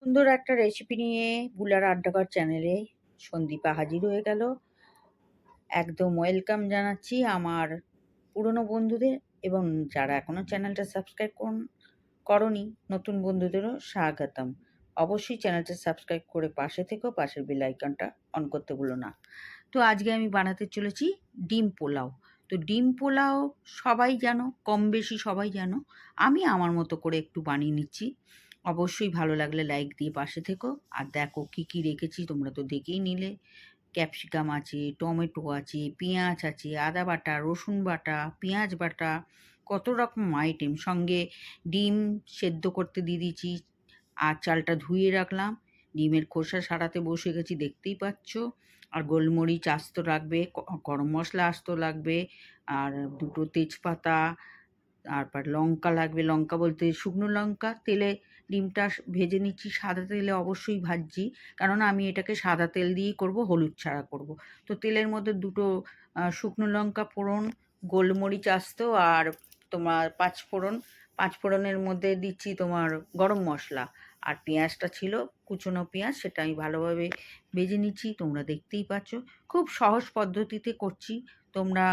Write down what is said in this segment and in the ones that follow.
সুন্দর একটা রেসিপি নিয়ে বুলার আড্ডাঘর চ্যানেলে সন্দীপা হাজির হয়ে গেল। একদম ওয়েলকাম জানাচ্ছি আমার পুরনো বন্ধুদের এবং যারা এখনও চ্যানেলটা সাবস্ক্রাইব করনি নতুন বন্ধুদেরও স্বাগতম। অবশ্যই চ্যানেলটা সাবস্ক্রাইব করে পাশে থেকেও পাশের বেল আইকনটা অন করতে ভুলো না। তো আজকে আমি বানাতে চলেছি ডিম পোলাও। তো ডিম পোলাও সবাই জানো, কম বেশি সবাই জানো। আমি আমার মতো করে একটু বানিয়ে নিচ্ছি। অবশ্যই ভালো লাগলে লাইক দিয়ে পাশে থেকো। আর দেখো কী কী রেখেছি, তোমরা তো দেখেই নিলে। ক্যাপসিকাম আছে, টমেটো আছে, পেঁয়াজ আছে, আদা বাটা, রসুন বাটা, পেঁয়াজ বাটা, কত রকম আইটেম। সঙ্গে ডিম সেদ্ধ করতে দিয়ে দিয়েছি আর চালটা ধুয়ে রাখলাম। ডিমের খোসা সারাতে বসে গেছি, দেখতেই পাচ্ছ। আর গোলমরিচ আস্ত লাগবে, গরম মশলা আস্ত লাগবে, আর দুটো তেজপাতা, তারপর লঙ্কা লাগবে। লঙ্কা বলতে শুকনো লঙ্কা। তেলে ডিমটা ভেজে নিচ্ছি, সাদা তেলে অবশ্যই ভাজছি, কারণ আমি এটাকে সাদা তেল দিয়েই করব, হলুদ ছাড়া করব। তো তেলের মধ্যে দুটো শুকনো লঙ্কা ফোড়ন, গোলমরিচ আস্ত, আর তোমার পাঁচফোড়নের মধ্যে দিচ্ছি তোমার গরম মশলা। আর পেঁয়াজটা ছিল কুচনো পেঁয়াজ, সেটা আমি ভালোভাবে ভেজে নিচ্ছি, তোমরা দেখতেই পাচ্ছ। খুব সহজ পদ্ধতিতে করছি। তোমরা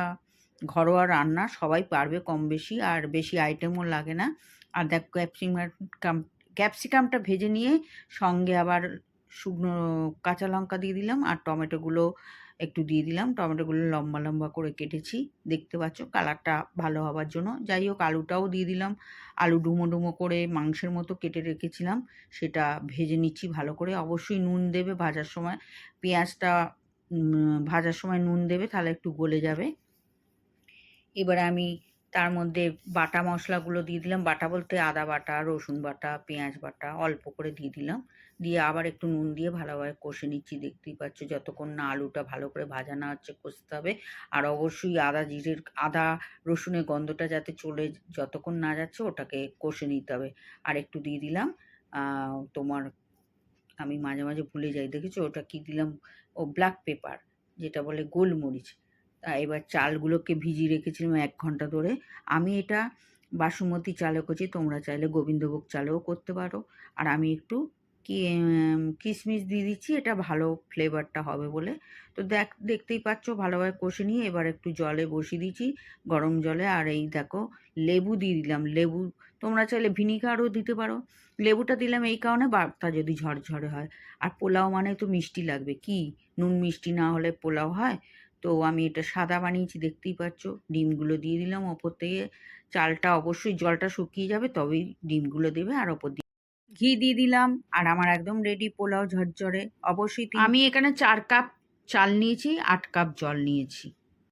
ঘরোয়া রান্না সবাই পারবে কম বেশি, আর বেশি আইটেমও লাগে না। আর দেখ ক্যাপসিকামটা ভেজে নিয়ে সঙ্গে আবার শুকনো কাঁচা লঙ্কা দিয়ে দিলাম, আর টমেটোগুলো একটু দিয়ে দিলাম। টমেটোগুলো লম্বা লম্বা করে কেটেছি, দেখতে পাচ্ছ, কালারটা ভালো হওয়ার জন্য। যাই হোক, আলুটাও দিয়ে দিলাম। আলু ডুমো ডুমো করে মাংসের মতো কেটে রেখেছিলাম, সেটা ভেজে নিচ্ছি ভালো করে। অবশ্যই নুন দেবে ভাজার সময়, পেঁয়াজটা ভাজার সময় নুন দেবে, তাহলে একটু গলে যাবে। এবারে আমি তার মধ্যে বাটা মশলাগুলো দিয়ে দিলাম। বাটা বলতে আদা বাটা, রসুন বাটা, পেঁয়াজ বাটা অল্প করে দিয়ে দিলাম। দিয়ে আবার একটু নুন দিয়ে ভালোভাবে কষে নিচ্ছি, দেখতেই পাচ্ছ। যতক্ষণ না আলুটা ভালো করে ভাজা না হচ্ছে কষতে হবে। আর অবশ্যই আদা রসুনের গন্ধটা যাতে চলে, যতক্ষণ না যাচ্ছে ওটাকে কষে নিতে হবে। আর একটু দিয়ে দিলাম তোমার, আমি মাঝে মাঝে ভুলে যাই, দেখেছো ওটা কি দিলাম, ও ব্ল্যাক পেপার, যেটা বলে গোলমরিচ। এবার চালগুলোকে ভিজিয়ে রেখেছিলাম 1 ঘন্টা ধরে। আমি এটা বাসমতি চালে করছি, তোমরা চাইলে গোবিন্দভোগ চালেও করতে পারো। আর আমি একটু কিশমিশ দিয়ে দিচ্ছি, এটা ভালো ফ্লেভারটা হবে বলে। তো দেখতেই পাচ্ছ, ভালোভাবে কষে নিয়ে এবার একটু জলে বসিয়ে দিয়েছি, গরম জলে। আর এই দেখো, লেবু দিয়ে দিলাম। লেবু তোমরা চাইলে ভিনিগারও দিতে পারো। লেবুটা দিলাম এই কারণে, ভাতটা যদি ঝরঝরে হয়। আর পোলাও মানে তো মিষ্টি লাগবে, কি নুন মিষ্টি না হলে পোলাও হয়? তো আমি এটা সাদা বানিয়েছি, দেখতেই পাচ্ছ। ডিমগুলো দিয়ে দিলাম ওপর থেকে। চালটা অবশ্যই জলটা শুকিয়ে যাবে তবেই ডিমগুলো দেবে, আর ওপর দিয়ে ঘি দিয়ে দিলাম। আর আমার একদম রেডি পোলাও ঝরঝরে। অবশ্যই আমি এখানে 4 কাপ চাল নিয়েছি, 8 কাপ জল নিয়েছি।